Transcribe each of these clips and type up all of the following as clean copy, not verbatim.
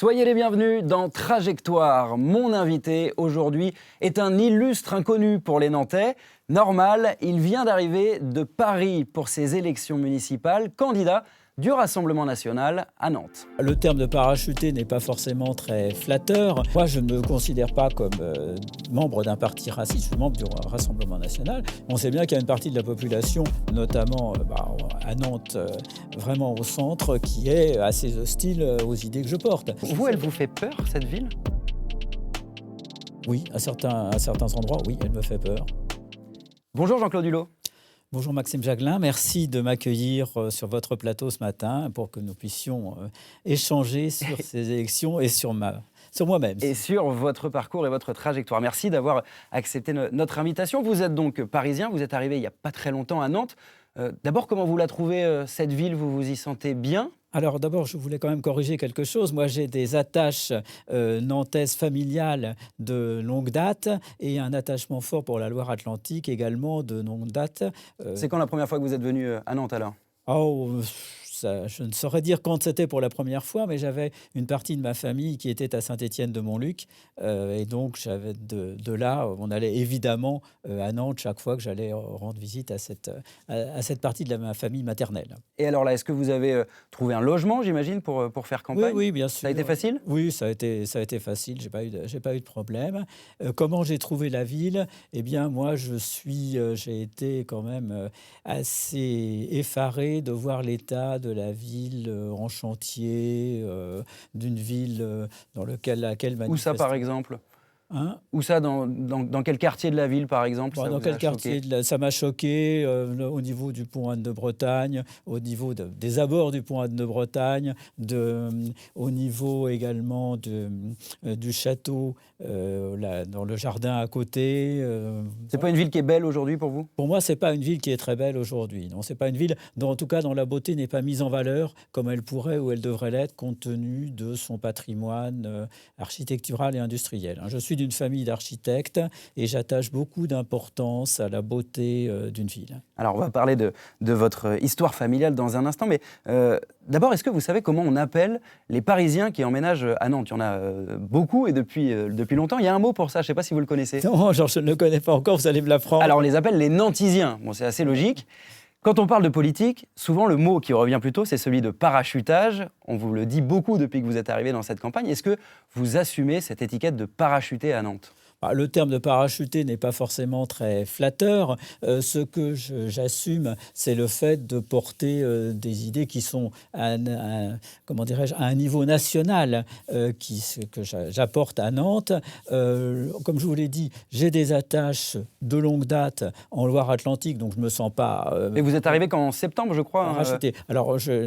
Soyez les bienvenus dans Trajectoire. Mon invité aujourd'hui est un illustre inconnu pour les Nantais. Normal, il vient d'arriver de Paris pour ses élections municipales, candidat du Rassemblement national à Nantes. Le terme de parachuté n'est pas forcément très flatteur. Moi, je ne me considère pas comme membre d'un parti raciste, je suis membre du Rassemblement national. On sait bien qu'il y a une partie de la population, notamment à Nantes, vraiment au centre, qui est assez hostile aux idées que je porte. Vous, elle vous fait peur, cette ville ? Oui, à certains endroits, oui, elle me fait peur. Bonjour Jean-Claude Hulot. Bonjour Maxime Jacquelin, merci de m'accueillir sur votre plateau ce matin pour que nous puissions échanger sur ces élections et sur moi-même. Et sur votre parcours et votre trajectoire. Merci d'avoir accepté notre invitation. Vous êtes donc parisien, vous êtes arrivé il n'y a pas très longtemps à Nantes. D'abord, comment vous la trouvez, cette ville ? Vous vous y sentez bien ? Alors d'abord, je voulais quand même corriger quelque chose. Moi, j'ai des attaches nantaises familiales de longue date et un attachement fort pour la Loire-Atlantique également de longue date. C'est quand la première fois que vous êtes venu à Nantes alors ? Je ne saurais dire quand c'était pour la première fois, mais j'avais une partie de ma famille qui était à Saint-Étienne-de-Montluc. Et donc, de là, on allait évidemment à Nantes chaque fois que j'allais rendre visite à cette partie de ma famille maternelle. Et alors là, est-ce que vous avez trouvé un logement, j'imagine, pour faire campagne ? Oui, bien sûr. Ça a été facile ? Oui, ça a été facile. J'ai pas eu de problème. Comment j'ai trouvé la ville ? Eh bien, moi, j'ai été quand même assez effaré de voir l'état de la ville en chantier, d'une ville dans laquelle Où ça, par exemple ? Où ça, dans quel quartier de la ville, par exemple, ça dans vous quel a quartier choqué ? Ça m'a choqué au niveau du pont Anne de Bretagne, au niveau des abords du pont Anne de Bretagne, au niveau également du château, dans le jardin à côté. C'est pas une ville qui est belle aujourd'hui pour vous ? Pour moi, c'est pas une ville qui est très belle aujourd'hui. Non, c'est pas une ville dont, en tout cas, dont la beauté n'est pas mise en valeur comme elle pourrait ou elle devrait l'être compte tenu de son patrimoine architectural et industriel. Je suis d'une famille d'architectes et j'attache beaucoup d'importance à la beauté d'une ville. Alors, on va parler de votre histoire familiale dans un instant, mais d'abord, est-ce que vous savez comment on appelle les Parisiens qui emménagent à Nantes ? Il y en a beaucoup et depuis longtemps. Il y a un mot pour ça, je ne sais pas si vous le connaissez. Non, je ne le connais pas encore, vous allez me l'apprendre. Alors, on les appelle les Nantisiens. Bon, c'est assez logique. Quand on parle de politique, souvent le mot qui revient plus tôt, c'est celui de parachutage. On vous le dit beaucoup depuis que vous êtes arrivé dans cette campagne. Est-ce que vous assumez cette étiquette de parachuté à Nantes ? Le terme de parachuté n'est pas forcément très flatteur. Ce que j'assume, c'est le fait de porter des idées qui sont à un niveau national que j'apporte à Nantes. Comme je vous l'ai dit, j'ai des attaches de longue date en Loire-Atlantique, donc je ne me sens pas... Et vous êtes arrivé qu'en septembre, je crois. Parachuté. Alors, je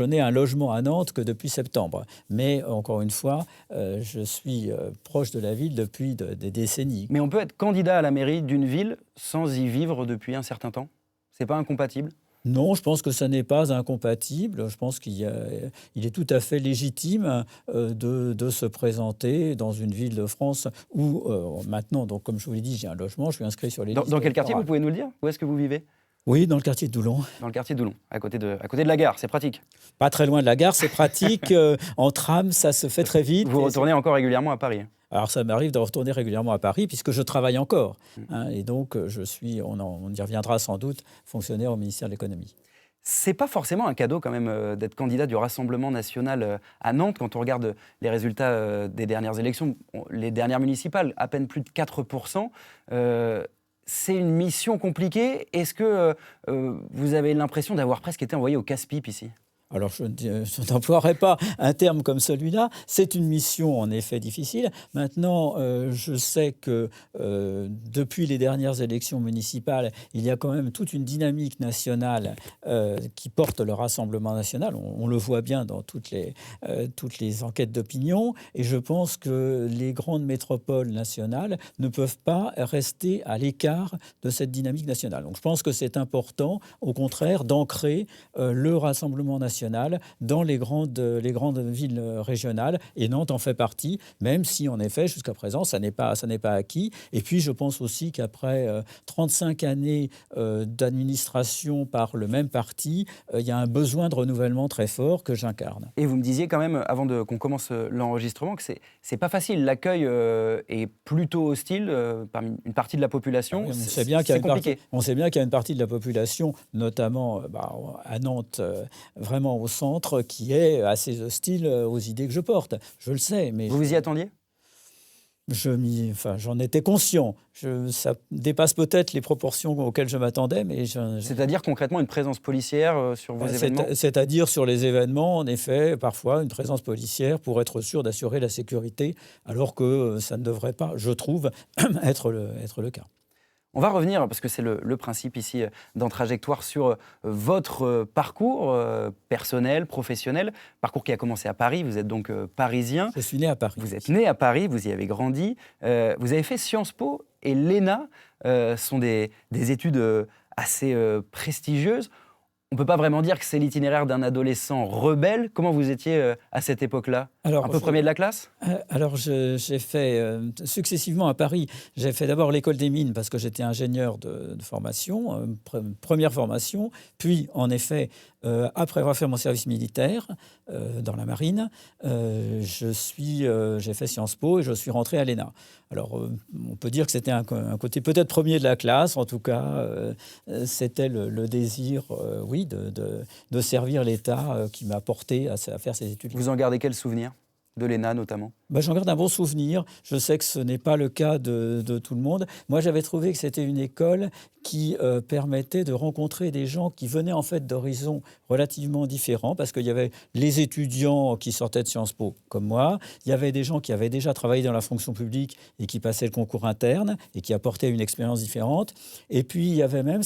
n'ai un logement à Nantes que depuis septembre. Mais, encore une fois, je suis proche de la ville depuis des décennies. Mais on peut être candidat à la mairie d'une ville sans y vivre depuis un certain temps ? C'est pas incompatible ? Non, je pense que ça n'est pas incompatible. Je pense qu'il est tout à fait légitime de se présenter dans une ville de France où maintenant, donc, comme je vous l'ai dit, j'ai un logement, je suis inscrit sur les listes. Dans quel quartier, vous pouvez nous le dire ? Où est-ce que vous vivez ? Oui, dans le quartier de Doulon. Dans le quartier de Doulon, à côté de la gare, c'est pratique. Pas très loin de la gare, c'est pratique. En tram, ça se fait très vite. Vous retournez encore régulièrement à Paris ? Alors, ça m'arrive de retourner régulièrement à Paris puisque je travaille encore. Et donc, on y reviendra sans doute, fonctionnaire au ministère de l'économie. C'est pas forcément un cadeau quand même d'être candidat du Rassemblement national à Nantes quand on regarde les résultats des dernières élections, les dernières municipales, à peine plus de 4%. C'est une mission compliquée. Est-ce que vous avez l'impression d'avoir presque été envoyé au casse-pipe ici ? Alors, je n'emploierai pas un terme comme celui-là. C'est une mission, en effet, difficile. Maintenant, je sais que depuis les dernières élections municipales, il y a quand même toute une dynamique nationale qui porte le Rassemblement national. On le voit bien dans toutes les enquêtes d'opinion. Et je pense que les grandes métropoles nationales ne peuvent pas rester à l'écart de cette dynamique nationale. Donc, je pense que c'est important, au contraire, d'ancrer le Rassemblement national nationale dans les grandes villes régionales. Et Nantes en fait partie, même si, en effet, jusqu'à présent, ça n'est pas acquis. Et puis, je pense aussi qu'après 35 années d'administration par le même parti, il y a un besoin de renouvellement très fort que j'incarne. Et vous me disiez quand même, avant qu'on commence l'enregistrement, que c'est pas facile. L'accueil est plutôt hostile parmi une partie de la population. Oui, on C'est sait bien qu'il y a compliqué. on sait bien qu'il y a une partie de la population, notamment à Nantes, vraiment au centre, qui est assez hostile aux idées que je porte. Je le sais, mais Vous y attendiez ? j'en étais conscient. Ça dépasse peut-être les proportions auxquelles je m'attendais, mais C'est-à-dire concrètement une présence policière sur vos événements ? C'est-à-dire sur les événements, en effet, parfois une présence policière pour être sûr d'assurer la sécurité, alors que ça ne devrait pas, je trouve, être le cas. On va revenir, parce que c'est le principe ici dans Trajectoire, sur votre parcours personnel, professionnel, parcours qui a commencé à Paris. Vous êtes donc parisien. Je suis né à Paris. Vous êtes né à Paris, vous y avez grandi. Vous avez fait Sciences Po et l'ENA. Sont des études assez prestigieuses. On ne peut pas vraiment dire que c'est l'itinéraire d'un adolescent rebelle. Comment vous étiez à cette époque-là ? Un peu premier de la classe ? Alors, j'ai fait successivement à Paris. J'ai fait d'abord l'école des mines parce que j'étais ingénieur de formation, première formation. Puis, en effet, après avoir fait mon service militaire dans la marine, j'ai fait Sciences Po et je suis rentré à l'ENA. Alors, on peut dire que c'était un côté peut-être premier de la classe. En tout cas, c'était le désir, oui, de servir l'État qui m'a porté à faire ces études. Vous en gardez quel souvenir ? De l'ENA notamment ? J'en garde un bon souvenir. Je sais que ce n'est pas le cas de tout le monde. Moi, j'avais trouvé que c'était une école qui permettait de rencontrer des gens qui venaient en fait d'horizons relativement différents, parce qu'il y avait les étudiants qui sortaient de Sciences Po, comme moi. Il y avait des gens qui avaient déjà travaillé dans la fonction publique et qui passaient le concours interne et qui apportaient une expérience différente. Et puis, il y avait même,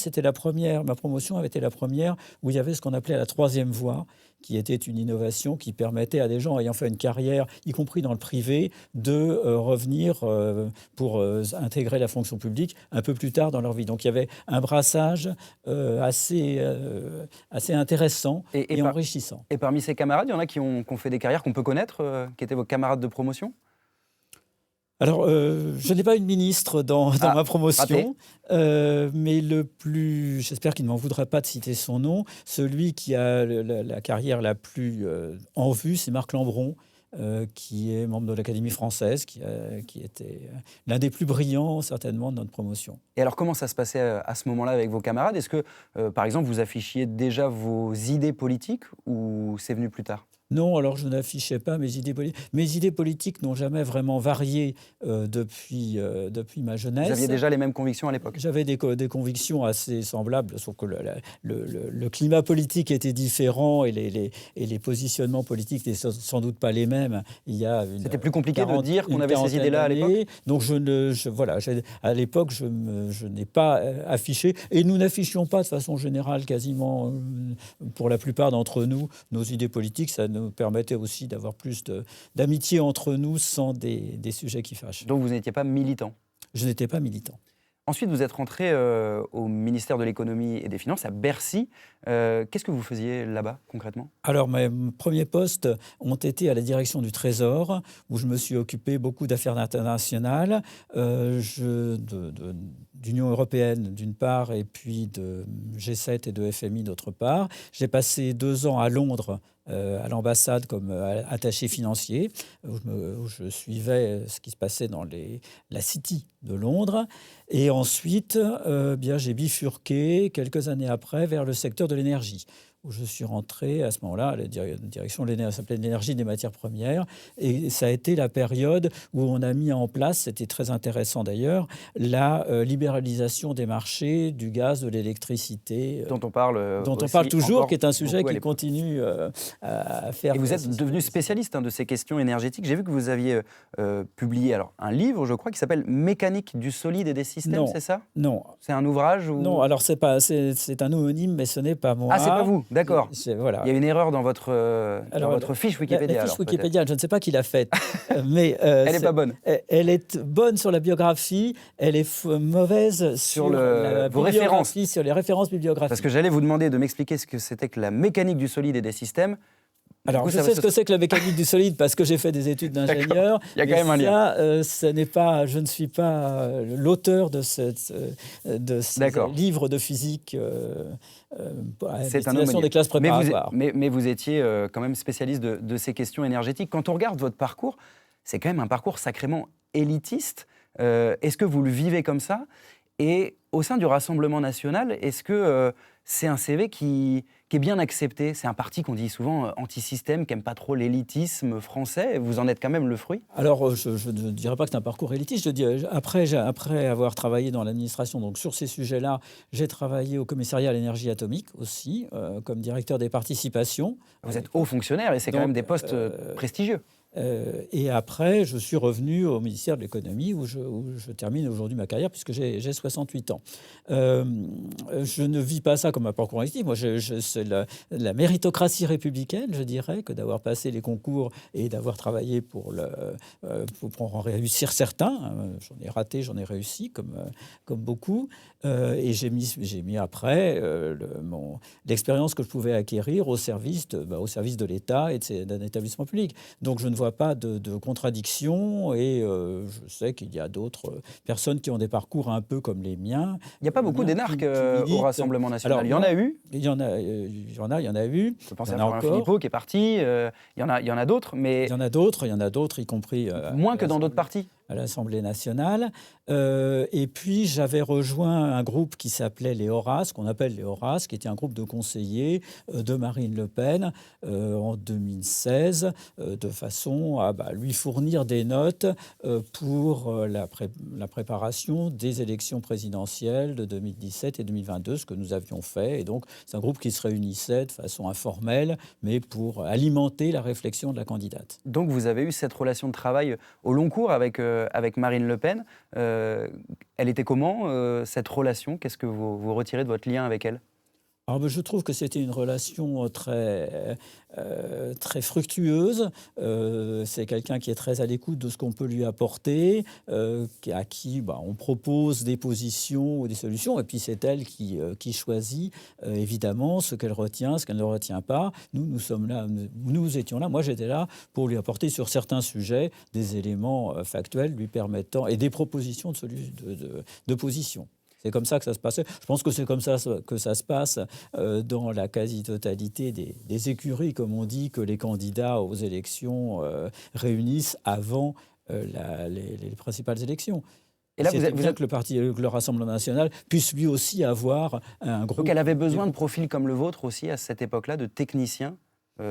ma promotion avait été la première où il y avait ce qu'on appelait la troisième voie, qui était une innovation qui permettait à des gens ayant fait une carrière, y compris dans le privé, de revenir pour intégrer la fonction publique un peu plus tard dans leur vie. Donc il y avait un brassage assez intéressant et enrichissant. Et parmi ces camarades, il y en a qui ont fait des carrières qu'on peut connaître, qui étaient vos camarades de promotion ? Alors, je n'ai pas une ministre dans ma promotion, mais j'espère qu'il ne m'en voudra pas de citer son nom, celui qui a la carrière la plus en vue, c'est Marc Lambron, qui est membre de l'Académie française, qui était l'un des plus brillants, certainement, de notre promotion. Et alors, comment ça se passait à ce moment-là avec vos camarades ? Est-ce que, par exemple, vous affichiez déjà vos idées politiques ou c'est venu plus tard ? Non, alors je n'affichais pas mes idées politiques. Mes idées politiques n'ont jamais vraiment varié depuis ma jeunesse. Vous aviez déjà les mêmes convictions à l'époque ? J'avais des convictions assez semblables, sauf que le climat politique était différent et les positionnements politiques n'étaient sans doute pas les mêmes. C'était plus compliqué de dire qu'on avait ces idées-là à l'époque ? Donc à l'époque, je n'ai pas affiché. Et nous n'affichions pas de façon générale, quasiment pour la plupart d'entre nous, nos idées politiques. Ça nous permettait aussi d'avoir plus d'amitié entre nous sans des sujets qui fâchent. Donc vous n'étiez pas militant ? Je n'étais pas militant. Ensuite, vous êtes rentré au ministère de l'économie et des finances, à Bercy. Qu'est-ce que vous faisiez là-bas, concrètement ? Alors, mes premiers postes ont été à la direction du Trésor, où je me suis occupé beaucoup d'affaires internationales, d'Union européenne d'une part, et puis de G7 et de FMI d'autre part. J'ai passé 2 ans à Londres, à l'ambassade comme attaché financier, où je suivais ce qui se passait dans la City de Londres. Et ensuite, j'ai bifurqué quelques années après vers le secteur de l'énergie, où je suis rentré à ce moment-là à la direction de l'énergie, ça s'appelait l'énergie des matières premières. Et ça a été la période où on a mis en place, c'était très intéressant d'ailleurs, la libéralisation des marchés du gaz, de l'électricité. Dont on parle toujours, qui est un sujet qui continue à faire... Et vous êtes devenu spécialiste de ces questions énergétiques. J'ai vu que vous aviez publié un livre, je crois, qui s'appelle « Mécanique du solide et des systèmes », c'est ça ? Non. C'est un ouvrage ou... Non, alors c'est un homonyme, mais ce n'est pas moi. Ah, c'est pas vous ? D'accord. Voilà. Il y a une erreur dans votre fiche Wikipédia. La fiche Wikipédia, je ne sais pas qui l'a faite, mais elle n'est pas bonne. Elle est bonne sur la biographie, elle est mauvaise sur vos références. Sur les références bibliographiques. Parce que j'allais vous demander de m'expliquer ce que c'était que la mécanique du solide et des systèmes. Alors, je sais ce que c'est que la mécanique du solide parce que j'ai fait des études d'ingénieur. Il y a quand même un lien. Je ne suis pas l'auteur de ce livre de physique à destination des classes préparatoires. Mais vous étiez quand même spécialiste de ces questions énergétiques. Quand on regarde votre parcours, c'est quand même un parcours sacrément élitiste. Est-ce que vous le vivez comme ça ? Et au sein du Rassemblement national, est-ce que c'est un CV qui est bien accepté ? C'est un parti qu'on dit souvent anti-système, qui n'aime pas trop l'élitisme français. Vous en êtes quand même le fruit ? Alors, je ne dirais pas que c'est un parcours élitiste. Je dis, après avoir travaillé dans l'administration, donc sur ces sujets-là, j'ai travaillé au commissariat à l'énergie atomique aussi, comme directeur des participations. Vous êtes haut fonctionnaire et c'est quand même des postes prestigieux. Et après, je suis revenu au ministère de l'économie où je termine aujourd'hui ma carrière puisque j'ai 68 ans. Je ne vis pas ça comme un parcours élitique. Moi, c'est la méritocratie républicaine, je dirais, que d'avoir passé les concours et d'avoir travaillé pour en réussir certains. J'en ai raté, j'en ai réussi, comme beaucoup. Et j'ai mis après l'expérience que je pouvais acquérir au service de l'État et d'un établissement public. Donc, je ne vois pas de contradiction et je sais qu'il y a d'autres personnes qui ont des parcours un peu comme les miens. Il n'y a pas beaucoup d'énarques au Rassemblement national. Alors, il y en a eu. Il y en a eu. Je pense à Florent Philippot qui est parti. Il y en a d'autres, mais... Il y en a d'autres, y compris... moins que dans d'autres partis. À l'Assemblée nationale. Et puis, j'avais rejoint un groupe qui s'appelait les Horaces, qu'on appelle les Horaces, qui était un groupe de conseillers de Marine Le Pen en 2016, de façon à lui fournir des notes pour la préparation des élections présidentielles de 2017 et 2022, ce que nous avions fait. Et donc, c'est un groupe qui se réunissait de façon informelle, mais pour alimenter la réflexion de la candidate. Donc, vous avez eu cette relation de travail au long cours avec Marine Le Pen. Elle était comment, cette relation ? Qu'est-ce que vous retirez de votre lien avec elle ? Alors, je trouve que c'était une relation très fructueuse. C'est quelqu'un qui est très à l'écoute de ce qu'on peut lui apporter, à qui on propose des positions ou des solutions. Et puis, c'est elle qui choisit, évidemment, ce qu'elle retient, ce qu'elle ne retient pas. Nous étions là. Moi, j'étais là pour lui apporter sur certains sujets des éléments factuels lui permettant et des propositions de position. C'est comme ça que ça se passait. Je pense que c'est comme ça que ça se passe dans la quasi-totalité des écuries, comme on dit, que les candidats aux élections réunissent avant les principales élections. Et là, c'est bien que le Rassemblement national puisse lui aussi avoir un groupe... Donc elle avait besoin de profils comme le vôtre aussi, à cette époque-là, de techniciens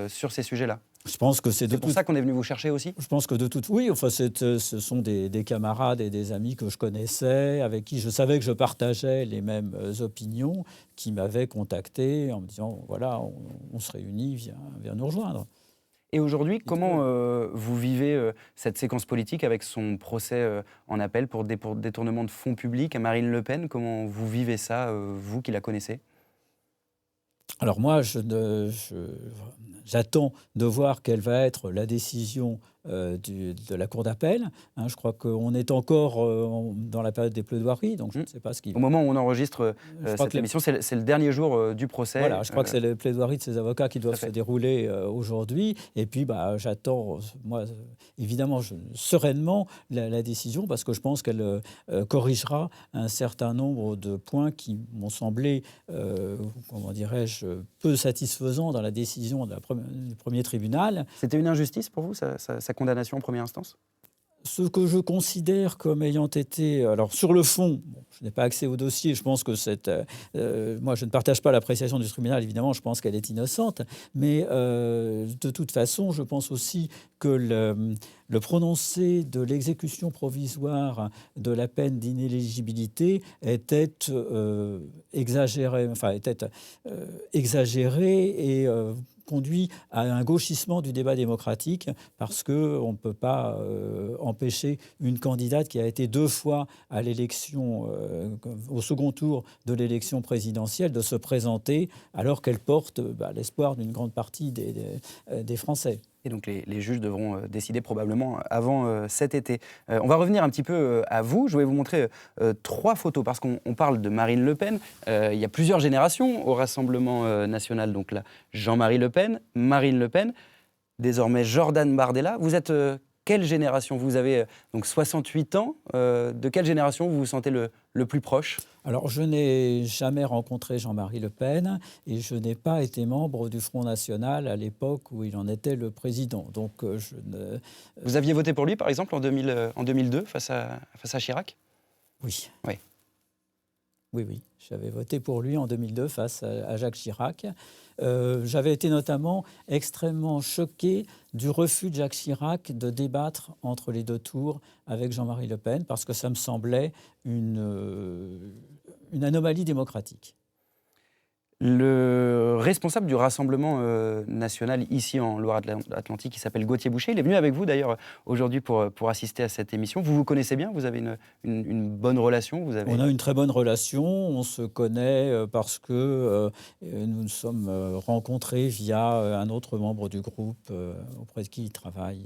sur ces sujets-là. Je pense que c'est pour ça qu'on est venu vous chercher aussi. Je pense que oui, enfin, ce sont des camarades et des amis que je connaissais, avec qui je savais que je partageais les mêmes opinions, qui m'avaient contacté en me disant voilà, on se réunit, viens nous rejoindre. Et aujourd'hui, comment vous vivez cette séquence politique avec son procès en appel pour détournement de fonds publics à Marine Le Pen ? Comment vous vivez ça, vous qui la connaissez ? Alors moi, j'attends de voir quelle va être la décision de la Cour d'appel. Je crois qu'on est encore dans la période des plaidoiries, donc je ne sais pas ce qui... Au moment où on enregistre cette émission, c'est le dernier jour du procès. Voilà, je crois que c'est les plaidoiries de ces avocats qui doivent se dérouler aujourd'hui. Et puis, j'attends, moi, évidemment, sereinement la décision, parce que je pense qu'elle corrigera un certain nombre de points qui m'ont semblé, comment dirais-je, peu satisfaisants dans la décision du premier tribunal. C'était une injustice pour vous, sa condamnation en première instance ? Ce que je considère comme ayant été... Alors, sur le fond, je n'ai pas accès au dossier. Je pense que moi, je ne partage pas l'appréciation du tribunal. Évidemment, je pense qu'elle est innocente. Mais de toute façon, je pense aussi que le prononcé de l'exécution provisoire de la peine d'inéligibilité était exagéré et conduit à un gauchissement du débat démocratique parce qu'on ne peut pas empêcher une candidate qui a été 2 fois à l'élection, au second tour de l'élection présidentielle, de se présenter alors qu'elle porte l'espoir d'une grande partie des Français. Et donc les juges devront décider probablement avant cet été. On va revenir un petit peu à vous. Je vais vous montrer 3 photos parce qu'on parle de Marine Le Pen. Il y a plusieurs générations au Rassemblement national. Donc là, Jean-Marie Le Pen, Marine Le Pen, désormais Jordan Bardella. Vous êtes quelle génération? Vous avez donc 68 ans. De quelle génération vous vous sentez le plus proche? Alors, je n'ai jamais rencontré Jean-Marie Le Pen et je n'ai pas été membre du Front National à l'époque où il en était le président. Donc, je ne... Vous aviez voté pour lui, par exemple, en 2002, face à Chirac? Oui. Oui. Oui. J'avais voté pour lui en 2002 face à Jacques Chirac. J'avais été notamment extrêmement choqué du refus de Jacques Chirac de débattre entre les 2 tours avec Jean-Marie Le Pen parce que ça me semblait une anomalie démocratique. Le responsable du Rassemblement national ici en Loire-Atlantique, qui s'appelle Gauthier Boucher, il est venu avec vous d'ailleurs aujourd'hui pour assister à cette émission. Vous vous connaissez bien? Vous avez une bonne relation? On a une très bonne relation. On se connaît parce que nous nous sommes rencontrés via un autre membre du groupe auprès de qui il travaille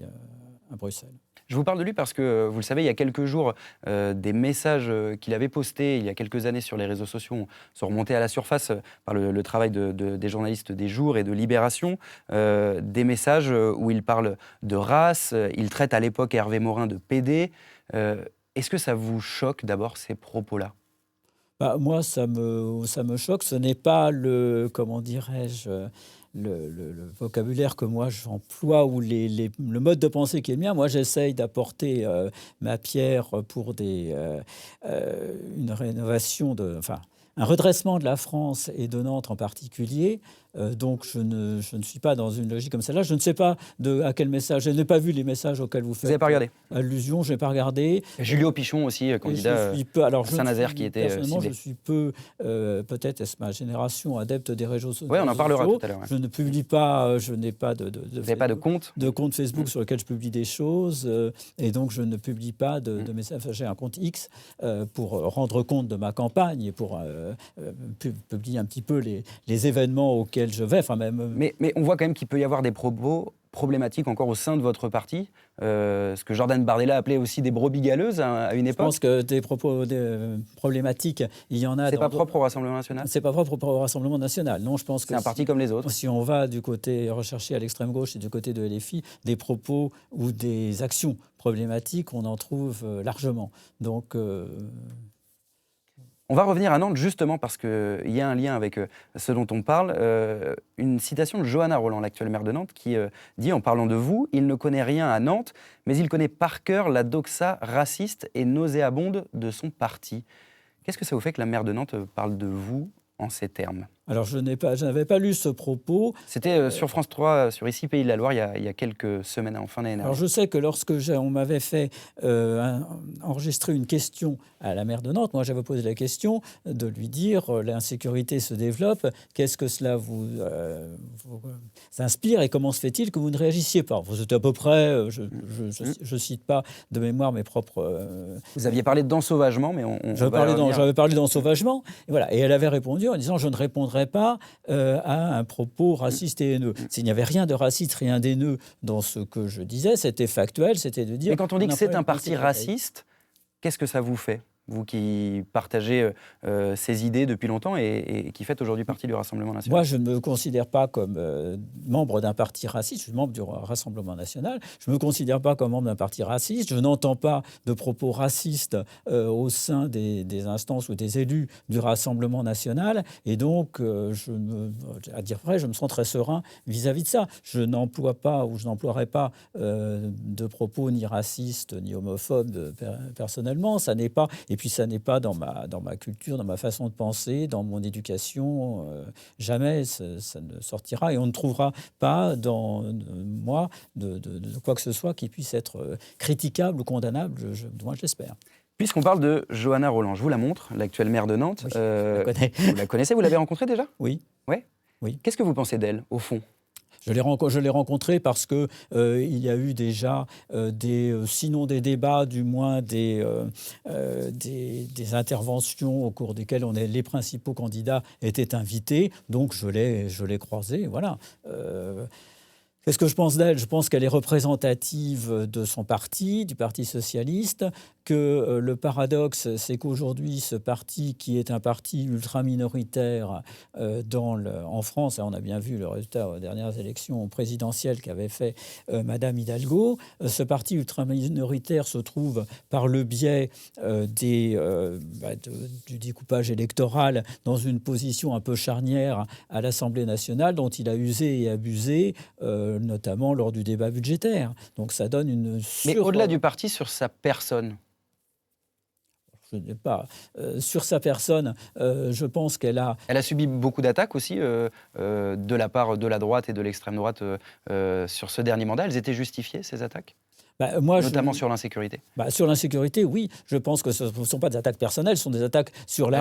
à Bruxelles. Je vous parle de lui parce que, vous le savez, il y a quelques jours, des messages qu'il avait postés il y a quelques années sur les réseaux sociaux sont remontés à la surface par le travail des journalistes des Jours et de Libération. Des messages où il parle de race, il traite à l'époque Hervé Morin de pédé. Est-ce que ça vous choque d'abord ces propos-là? Moi, ça me choque. Ce n'est pas comment dirais-je, le vocabulaire que moi j'emploie ou le mode de pensée qui est le mien. Moi, j'essaye d'apporter ma pierre pour une rénovation un redressement de la France et de Nantes en particulier. Donc, je ne suis pas dans une logique comme celle-là. Je ne sais pas à quel message. Je n'ai pas vu les messages auxquels vous faites n'avez pas regardé allusion. Je n'ai pas regardé. Julio Pichon aussi, candidat à Saint-Nazaire, qui était personnellement, ciblé. je suis peu, peut-être est-ce ma génération, adepte des réseaux sociaux. Oui, on en parlera tout à l'heure. Ouais. Je ne publie pas, je n'ai pas Vous n'avez pas de compte Facebook sur lequel je publie des choses. Et donc, je ne publie pas de messages. Enfin, j'ai un compte X pour rendre compte de ma campagne et pour publier un petit peu les événements auxquels je vais. Mais on voit quand même qu'il peut y avoir des propos problématiques encore au sein de votre parti, ce que Jordan Bardella appelait aussi des brebis galeuses à une époque. Je pense que des propos problématiques, il y en a. C'est pas propre au Rassemblement national? C'est pas propre au Rassemblement national. Non, je pense que c'est un parti comme les autres. Si on va du côté recherché à l'extrême gauche et du côté de LFI, des propos ou des actions problématiques, on en trouve largement. Donc. On va revenir à Nantes justement parce qu'il y a un lien avec ce dont on parle. Une citation de Johanna Rolland, l'actuelle maire de Nantes, qui dit, en parlant de vous, « Il ne connaît rien à Nantes, mais il connaît par cœur la doxa raciste et nauséabonde de son parti ». Qu'est-ce que ça vous fait que la maire de Nantes parle de vous en ces termes? Alors, je n'avais pas lu ce propos. C'était sur France 3, sur Ici Pays de la Loire, il y a quelques semaines, en fin d'année dernière. Alors, je sais que lorsque on m'avait fait enregistrer une question à la maire de Nantes, moi, j'avais posé la question de lui dire l'insécurité se développe, qu'est-ce que cela vous inspire et comment se fait-il que vous ne réagissiez pas? C'était à peu près, je cite pas de mémoire mes propres... Vous aviez parlé d'ensauvagement, mais j'avais parlé d'ensauvagement, et voilà. Et elle avait répondu en disant, je ne répondrai pas à un propos raciste et haineux. S'il n'y avait rien de raciste, rien d'haineux dans ce que je disais, c'était factuel, c'était de dire... Mais quand on dit que c'est un parti raciste, qu'est-ce que ça vous fait, vous qui partagez ces idées depuis longtemps et qui faites aujourd'hui partie du Rassemblement national? Moi, je ne me considère pas comme membre d'un parti raciste. Je suis membre du Rassemblement national. Je ne me considère pas comme membre d'un parti raciste. Je n'entends pas de propos racistes au sein des instances ou des élus du Rassemblement national. Et donc, à dire vrai, je me sens très serein vis-à-vis de ça. Je n'emploie pas ou je n'emploierai pas de propos ni racistes ni homophobes personnellement. Ça n'est pas... Et puis ça n'est pas dans ma culture, dans ma façon de penser, dans mon éducation. Jamais ça ne sortira et on ne trouvera pas dans moi de quoi que ce soit qui puisse être critiquable ou condamnable, moi je l'espère. Puisqu'on parle de Johanna Rolland, je vous la montre, l'actuelle maire de Nantes. Oui, je la connais. Vous la connaissez, vous l'avez rencontrée déjà? Oui. Ouais. Oui. Qu'est-ce que vous pensez d'elle, au fond? Je l'ai rencontré parce que il y a eu déjà sinon des débats, du moins des interventions au cours desquelles les principaux candidats étaient invités. Donc je l'ai croisé, voilà. Qu'est-ce que je pense d'elle? Je pense qu'elle est représentative de son parti, du Parti socialiste, que le paradoxe, c'est qu'aujourd'hui, ce parti, qui est un parti ultra-minoritaire en France, on a bien vu le résultat aux dernières élections présidentielles qu'avait fait Madame Hidalgo, ce parti ultra-minoritaire se trouve par le biais du découpage électoral dans une position un peu charnière à l'Assemblée nationale, dont il a usé et abusé, notamment lors du débat budgétaire. Donc ça donne une... Mais au-delà du parti, sur sa personne? Je n'ai pas. Sur sa personne, je pense qu'elle a... Elle a subi beaucoup d'attaques aussi de la part de la droite et de l'extrême droite sur ce dernier mandat. Elles étaient justifiées, ces attaques? Notamment sur l'insécurité. Sur l'insécurité, oui. Je pense que ce ne sont pas des attaques personnelles, ce sont des attaques sur la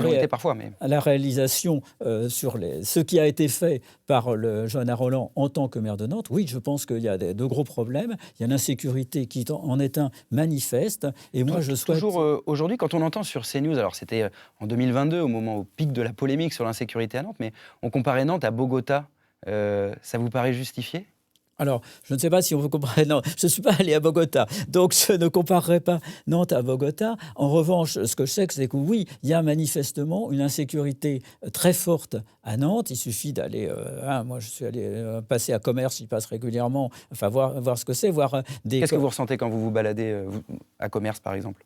réalisation, sur ce qui a été fait par le Johanna Rolland en tant que maire de Nantes. Oui, je pense qu'il y a de gros problèmes. Il y a l'insécurité qui en est un manifeste. Et moi, je souhaite... Toujours aujourd'hui, quand on entend sur CNews, alors c'était en 2022, au pic de la polémique sur l'insécurité à Nantes, mais on comparait Nantes à Bogota. Ça vous paraît justifié ? Alors, je ne sais pas si on peut comparer. Non, je ne suis pas allé à Bogota, donc je ne comparerai pas Nantes à Bogota. En revanche, ce que je sais, c'est que oui, il y a manifestement une insécurité très forte à Nantes. Il suffit d'aller... moi, je suis allé passer à Commerce, j'y passe régulièrement, enfin, voir ce que c'est, voir des... Qu'est-ce que vous ressentez quand vous vous baladez à Commerce, par exemple ?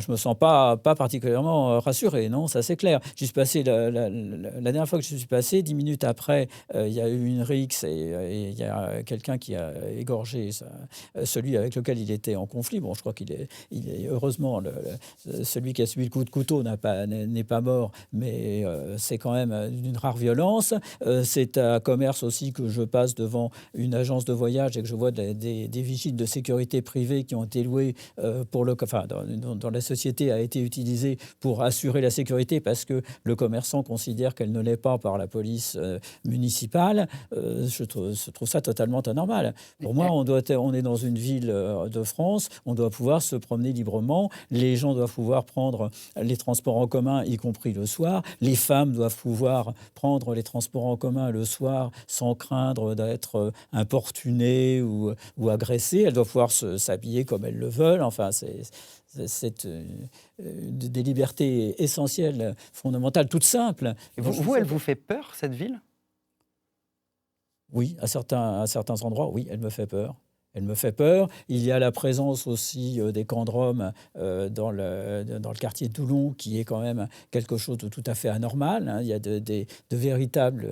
Je ne me sens pas particulièrement rassuré, non, ça c'est clair. J'y suis passé, la dernière fois que je suis passé, 10 minutes après, il y a eu une rixe et il y a quelqu'un qui a égorgé celui avec lequel il était en conflit. Bon, je crois qu'il est heureusement, celui qui a subi le coup de couteau n'est pas mort, mais c'est quand même d'une rare violence. C'est à Commerce aussi que je passe devant une agence de voyage et que je vois des vigiles de sécurité privée qui ont été loués dans la société a été utilisée pour assurer la sécurité parce que le commerçant considère qu'elle ne l'est pas par la police municipale. Je trouve ça totalement anormal. Pour moi, on est dans une ville de France, on doit pouvoir se promener librement, les gens doivent pouvoir prendre les transports en commun, y compris le soir, les femmes doivent pouvoir prendre les transports en commun le soir sans craindre d'être importunées ou agressées, elles doivent pouvoir s'habiller comme elles le veulent, enfin c'est des libertés essentielles, fondamentales, toutes simples. Et vous, elle vous fait peur, cette ville ? Oui, à certains endroits, oui, elle me fait peur. Elle me fait peur. Il y a la présence aussi des camps de Roms dans le quartier de Toulon, qui est quand même quelque chose de tout à fait anormal. Hein. Il y a de véritables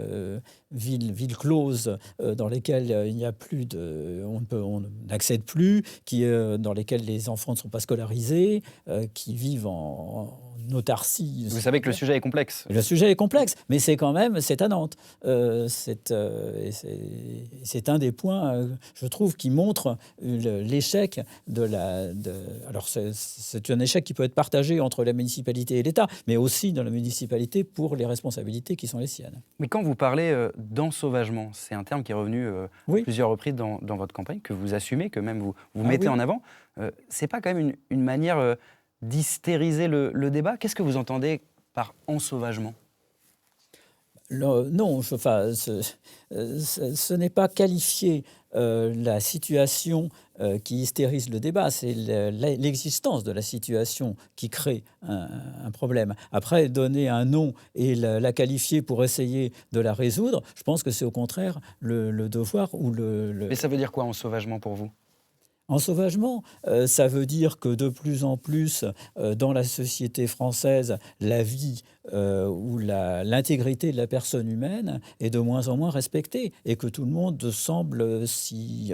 villes closes dans lesquelles il n'y a plus on n'accède plus, dans lesquelles les enfants ne sont pas scolarisés, qui vivent en autarcie. Vous savez que le sujet est complexe. Le sujet est complexe, mais c'est à Nantes. C'est un des points, je trouve, qui montre l'échec alors c'est un échec qui peut être partagé entre la municipalité et l'État, mais aussi dans la municipalité pour les responsabilités qui sont les siennes. Mais quand vous parlez d'ensauvagement, c'est un terme qui est revenu plusieurs reprises dans votre campagne, que vous assumez, que même vous mettez en avant. C'est pas quand même une manière d'hystériser le débat? Qu'est-ce que vous entendez par ensauvagement? Non, ce n'est pas qualifier la situation qui hystérise le débat, c'est l'existence de la situation qui crée un problème. Après, donner un nom et la qualifier pour essayer de la résoudre, je pense que c'est au contraire le devoir ou Mais ça veut dire quoi, ensauvagement, pour vous? Ensauvagement, ça veut dire que de plus en plus, dans la société française, la vie ou l'intégrité de la personne humaine est de moins en moins respectée et que tout le monde semble s'y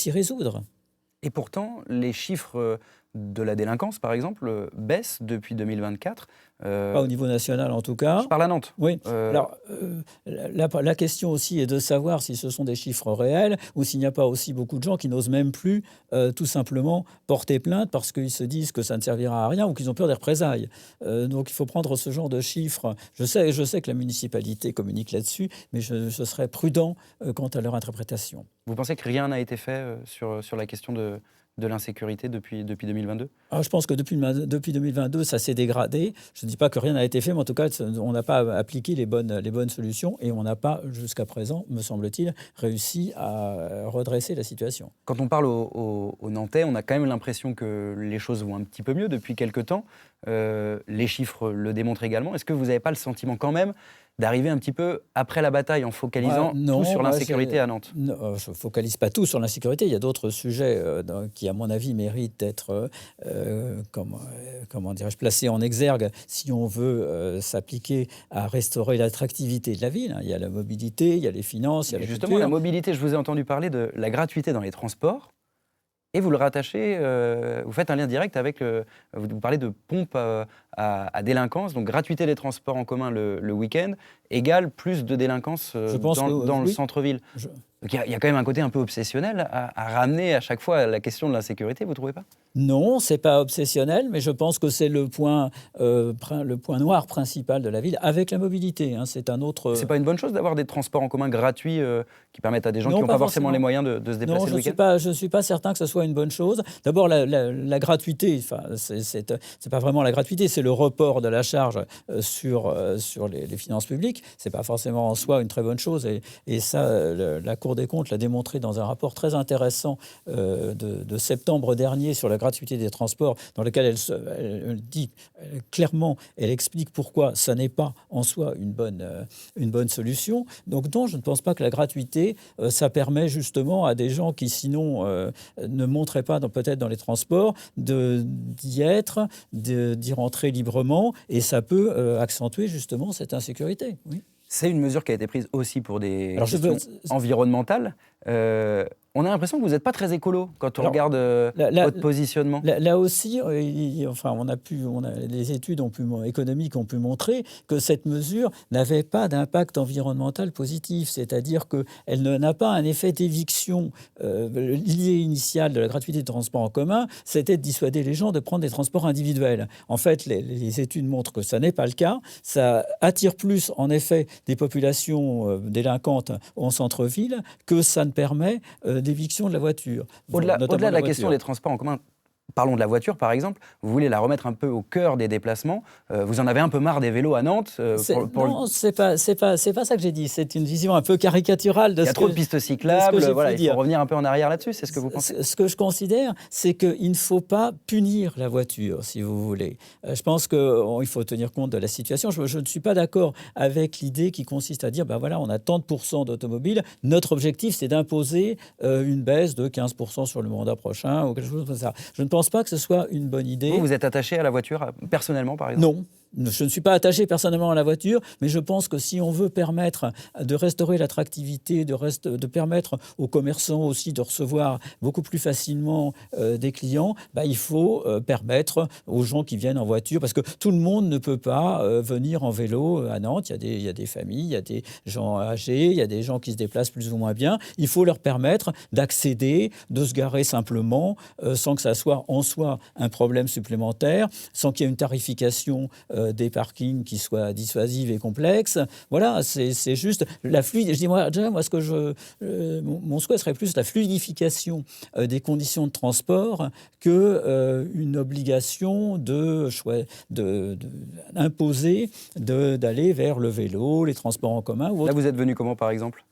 résoudre. Et pourtant, les chiffres de la délinquance, par exemple, baisse depuis 2024. Pas au niveau national en tout cas. Je parle à Nantes. Oui. Alors, la question aussi est de savoir si ce sont des chiffres réels ou s'il n'y a pas aussi beaucoup de gens qui n'osent même plus tout simplement porter plainte parce qu'ils se disent que ça ne servira à rien ou qu'ils ont peur des représailles. Donc il faut prendre ce genre de chiffres. Je sais que la municipalité communique là-dessus, mais je serais prudent quant à leur interprétation. Vous pensez que rien n'a été fait sur la question de l'insécurité depuis 2022? Alors, je pense que depuis 2022, ça s'est dégradé. Je ne dis pas que rien n'a été fait, mais en tout cas, on n'a pas appliqué les bonnes solutions et on n'a pas, jusqu'à présent, me semble-t-il, réussi à redresser la situation. Quand on parle aux Nantais, on a quand même l'impression que les choses vont un petit peu mieux depuis quelques temps. Les chiffres le démontrent également. Est-ce que vous n'avez pas le sentiment quand même d'arriver un petit peu après la bataille en focalisant tout sur l'insécurité à Nantes? Non, je ne focalise pas tout sur l'insécurité. Il y a d'autres sujets qui, à mon avis, méritent d'être comment dirais-je, placés en exergue si on veut s'appliquer à restaurer l'attractivité de la ville. Il y a la mobilité, il y a les finances, il y a la Justement, culture. la mobilité, je vous ai entendu parler de la gratuité dans les transports. Et vous le rattachez, vous faites un lien direct avec, vous parlez de pompe à délinquance, donc gratuité des transports en commun le week-end égale plus de délinquance dans le centre-ville. Donc il y a quand même un côté un peu obsessionnel à ramener à chaque fois la question de l'insécurité, vous ne trouvez pas? Non, c'est pas obsessionnel, mais je pense que c'est le point noir principal de la ville avec la mobilité. C'est un autre. C'est pas une bonne chose d'avoir des transports en commun gratuits qui permettent à des gens qui n'ont pas forcément les moyens de se déplacer le week-end? Je ne suis pas certain que ce soit une bonne chose. D'abord, la gratuité, c'est pas vraiment la gratuité, c'est le report de la charge sur les finances publiques. C'est pas forcément en soi une très bonne chose. Et ça, la Cour des comptes l'a démontré dans un rapport très intéressant de septembre dernier sur la gratuité des transports, dans lequel elle dit clairement, elle explique pourquoi ça n'est pas en soi une bonne solution. Donc non, je ne pense pas que la gratuité, ça permet justement à des gens qui sinon ne monteraient pas peut-être dans les transports d'y être, d'y rentrer librement, et ça peut accentuer justement cette insécurité. Oui. C'est une mesure qui a été prise aussi pour des questions environnementales. On a l'impression que vous n'êtes pas très écolo quand on regarde votre positionnement. Là aussi, les études économiques ont pu montrer que cette mesure n'avait pas d'impact environnemental positif, c'est-à-dire qu'elle n'a pas un effet d'éviction. L'idée initiale de la gratuité des transports en commun, c'était de dissuader les gens de prendre des transports individuels. En fait, les études montrent que ça n'est pas le cas. Ça attire plus, en effet, des populations délinquantes en centre-ville que ça ne permet d'éviction de la voiture. Au-delà de la question des transports en commun, parlons de la voiture, par exemple. Vous voulez la remettre un peu au cœur des déplacements. Vous en avez un peu marre des vélos à Nantes. Non, c'est pas ça que j'ai dit. C'est une vision un peu caricaturale de il y a trop de pistes cyclables. Il faut revenir un peu en arrière là-dessus. C'est ce que vous pensez? Ce que je considère, c'est qu'il ne faut pas punir la voiture, si vous voulez. Je pense qu'il faut tenir compte de la situation. Je ne suis pas d'accord avec l'idée qui consiste à dire, on a tant de pourcents d'automobiles. Notre objectif, c'est d'imposer une baisse de 15% sur le mandat prochain ou quelque chose comme ça. Je ne pense pas que ce soit une bonne idée. Vous êtes attaché à la voiture, personnellement, par exemple? Non. Je ne suis pas attaché personnellement à la voiture, mais je pense que si on veut permettre de restaurer l'attractivité, de permettre aux commerçants aussi de recevoir beaucoup plus facilement des clients, il faut permettre aux gens qui viennent en voiture, parce que tout le monde ne peut pas venir en vélo à Nantes. Il y a des familles, il y a des gens âgés, il y a des gens qui se déplacent plus ou moins bien. Il faut leur permettre d'accéder, de se garer simplement, sans que ça soit en soi un problème supplémentaire, sans qu'il y ait une tarification des parkings qui soient dissuasives et complexes. Voilà, c'est juste la fluidité. Je dis, moi, mon souhait serait plus la fluidification des conditions de transport qu'une obligation d'imposer d'aller vers le vélo, les transports en commun. Ou autre. Là, vous êtes venu comment, par exemple?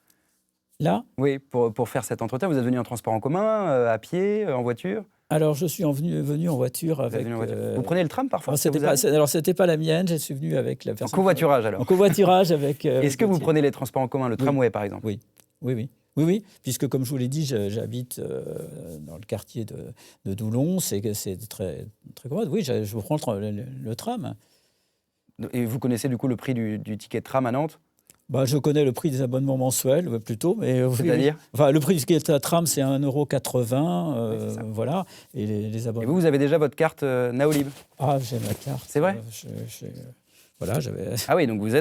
Là? Oui, pour faire cet entretien, vous êtes venu en transport en commun, à pied, en voiture? Alors, je suis venu en voiture avec... Vous prenez le tram parfois? C'était pas la mienne, je suis venu avec la personne... En covoiturage, alors? En covoiturage avec... Est-ce que vous prenez les transports en commun, le tramway, par exemple? Oui, puisque comme je vous l'ai dit, j'habite dans le quartier de Doulon, c'est très, très commode. Oui, je prends le tram. Et vous connaissez du coup le prix du ticket de tram à Nantes? Bah, je connais le prix des abonnements mensuels, plutôt, mais oui, oui. C'est-à-dire? Enfin, le prix de la tram, c'est 1,80 €, Ouais, c'est ça. voilà. Et les Et abonnements. vous avez déjà votre carte Naolib? Ah, j'ai ma carte. C'est vrai? Voilà, j'avais. Ah oui, donc vous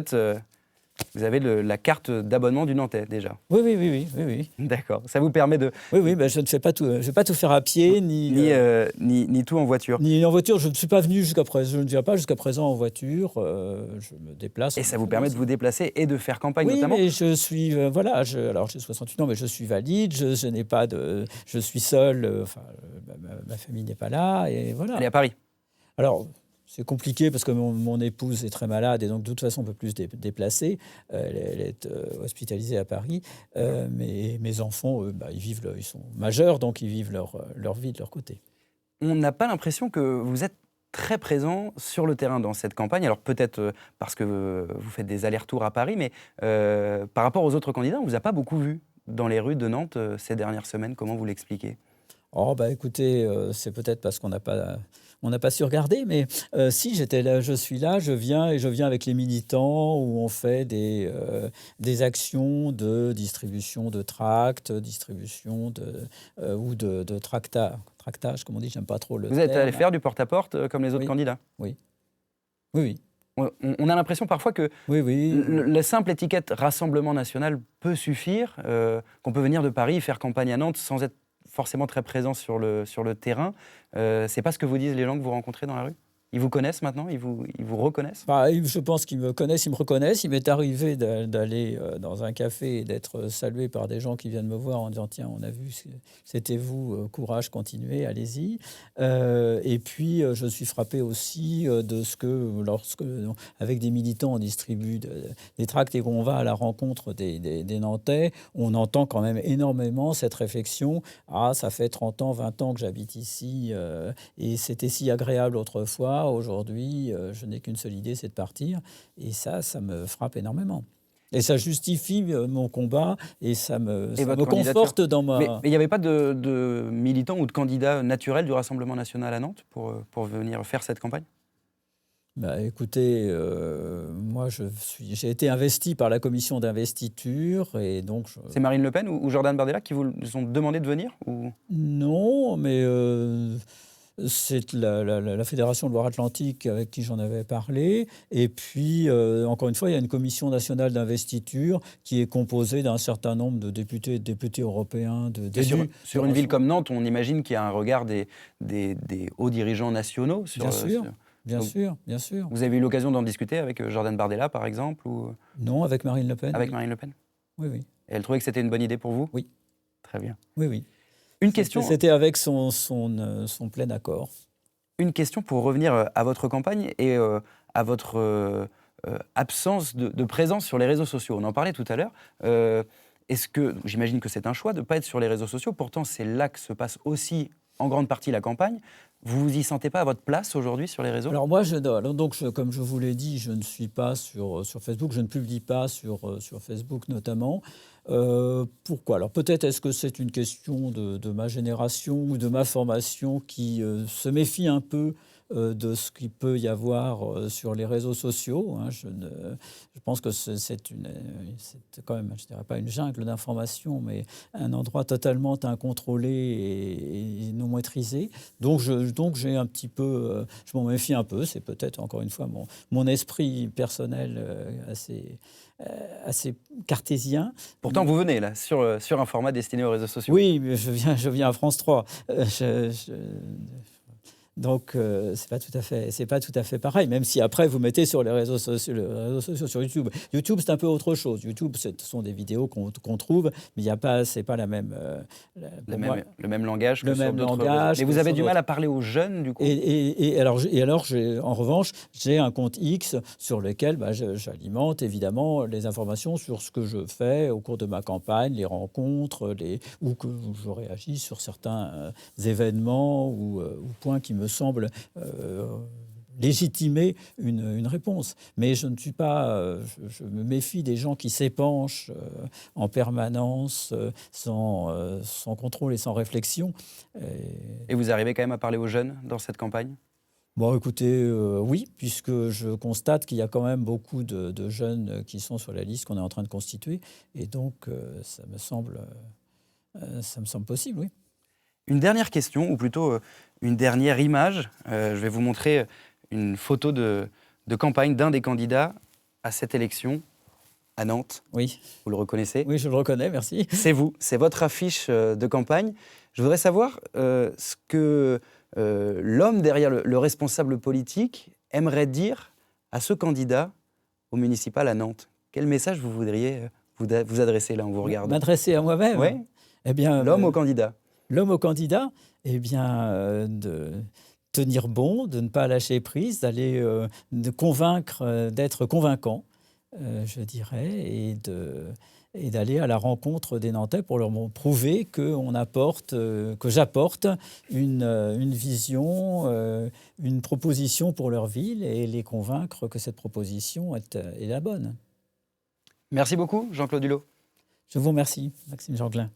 avez la carte d'abonnement du Nantais déjà. Oui, oui, oui, oui, oui, oui. D'accord. Ça vous permet de Oui, oui, ben, je ne fais pas tout. Je vais pas tout faire à pied, ni tout en voiture. ni en voiture. Je ne suis pas venu jusqu'à présent. Je ne viens pas jusqu'à présent en voiture. Je me déplace. Et ça vous permet de vous déplacer et de faire campagne Oui, notamment. mais je suis voilà. Alors j'ai 68 ans, mais je suis valide. Je n'ai pas de. Je suis seul. Enfin, ma famille n'est pas là, et voilà. Elle est à Paris. Alors, c'est compliqué parce que mon épouse est très malade et donc de toute façon on ne peut plus se déplacer. Elle est hospitalisée à Paris. Mais mes enfants, eux, ils sont majeurs, donc ils vivent leur vie de leur côté. On n'a pas l'impression que vous êtes très présent sur le terrain dans cette campagne. Alors peut-être parce que vous faites des allers-retours à Paris, mais par rapport aux autres candidats, on ne vous a pas beaucoup vu dans les rues de Nantes ces dernières semaines. Comment vous l'expliquez? Oh, écoutez, c'est peut-être parce qu'on n'a pas su regarder, mais si j'étais là, je suis là, je viens avec les militants où on fait des actions de distribution de tracts, distribution ou de tractage, comme on dit, j'aime pas trop le Vous êtes allé terme. faire du porte-à-porte comme les autres Oui, candidats? oui, oui, On a l'impression parfois que oui, oui, oui. la simple étiquette Rassemblement national peut suffire, qu'on peut venir de Paris faire campagne à Nantes sans être forcément très présent sur le terrain. C'est pas ce que vous disent les gens que vous rencontrez dans la rue? Ils vous connaissent maintenant? Ils vous reconnaissent? Je pense qu'ils me connaissent, ils me reconnaissent. Il m'est arrivé d'aller dans un café et d'être salué par des gens qui viennent me voir en disant: «Tiens, on a vu, c'était vous, courage, continuez, allez-y». Et puis, je suis frappé aussi de ce que avec des militants, on distribue des tracts et qu'on va à la rencontre des Nantais, on entend quand même énormément cette réflexion: «Ah, ça fait 30 ans, 20 ans que j'habite ici, et c'était si agréable autrefois. Aujourd'hui, je n'ai qu'une seule idée, c'est de partir». Et ça me frappe énormément. Et ça justifie mon combat et ça Et votre me candidature? conforte dans Mais ma... il n'y avait pas de militants ou de candidats naturels du Rassemblement national à Nantes pour venir faire cette campagne? Écoutez, moi, j'ai été investi par la commission d'investiture et donc... C'est Marine Le Pen ou Jordan Bardella qui vous ont demandé de venir ou... Non, mais c'est la Fédération de Loire-Atlantique avec qui j'en avais parlé. Et puis, encore une fois, il y a une commission nationale d'investiture qui est composée d'un certain nombre de députés et de députés européens, d'élus. Sur une ville comme Nantes, on imagine qu'il y a un regard des hauts dirigeants nationaux sur... Bien sûr, bien Donc, sûr, bien sûr. vous avez eu l'occasion d'en discuter avec Jordan Bardella, par exemple, ou Non, avec Marine Le Pen. avec Oui. Marine Le Pen? Oui, oui. Et elle trouvait que c'était une bonne idée pour vous? Oui. Très bien. Oui, oui. Une question, C'était avec son plein accord. une question pour revenir à votre campagne et à votre absence de présence sur les réseaux sociaux. On en parlait tout à l'heure. Est-ce que, j'imagine que c'est un choix de ne pas être sur les réseaux sociaux, pourtant c'est là que se passe aussi en grande partie la campagne. Vous vous y sentez pas à votre place aujourd'hui sur les réseaux? Alors moi, comme je vous l'ai dit, je ne suis pas sur Facebook, je ne publie pas sur Facebook notamment. Pourquoi? Alors peut-être est-ce que c'est une question de ma génération ou de ma formation qui se méfie un peu de ce qu'il peut y avoir sur les réseaux sociaux, hein. Je pense que c'est quand même, je dirais pas une jungle d'informations, mais un endroit totalement incontrôlé et non maîtrisé. Donc j'ai un petit peu, je m'en méfie un peu. C'est peut-être encore une fois mon esprit personnel assez cartésien. Pourtant, vous venez là, sur un format destiné aux réseaux sociaux. Oui, mais je viens à France 3. Donc, c'est pas tout à fait pareil, même si après vous mettez sur les réseaux sociaux, sur YouTube. YouTube, c'est un peu autre chose. YouTube, ce sont des vidéos qu'on trouve, mais c'est pas la même. Le même langage que Le sur même d'autres langage réseaux. Mais que vous avez sur du mal d'autres. à parler aux jeunes, du coup? Et alors, en revanche, j'ai un compte X sur lequel j'alimente évidemment les informations sur ce que je fais au cours de ma campagne, les rencontres, où je réagis sur certains événements ou points qui me semblent légitimer une réponse. Mais je ne suis pas... je me méfie des gens qui s'épanchent en permanence, sans contrôle et sans réflexion. Et vous arrivez quand même à parler aux jeunes dans cette campagne? Bon, écoutez, oui, puisque je constate qu'il y a quand même beaucoup de jeunes qui sont sur la liste qu'on est en train de constituer. Et donc, ça me semble possible, oui. Une dernière question, ou plutôt une dernière image. Je vais vous montrer une photo de campagne d'un des candidats à cette élection à Nantes. Oui, Vous le reconnaissez? oui, je le reconnais, merci. C'est vous, c'est votre affiche de campagne. Je voudrais savoir ce que l'homme derrière le responsable politique aimerait dire à ce candidat au municipal à Nantes. Quel message vous voudriez vous adresser là en vous regardant? M'adresser à moi-même. Oui, Eh bien, l'homme au candidat. l'homme au candidat, eh bien, de tenir bon, de ne pas lâcher prise, de convaincre, d'être convaincant, je dirais, et d'aller à la rencontre des Nantais pour leur prouver que j'apporte une vision, une proposition pour leur ville et les convaincre que cette proposition est la bonne. Merci beaucoup, Jean-Claude Hulot. Je vous remercie, Maxime Janglin.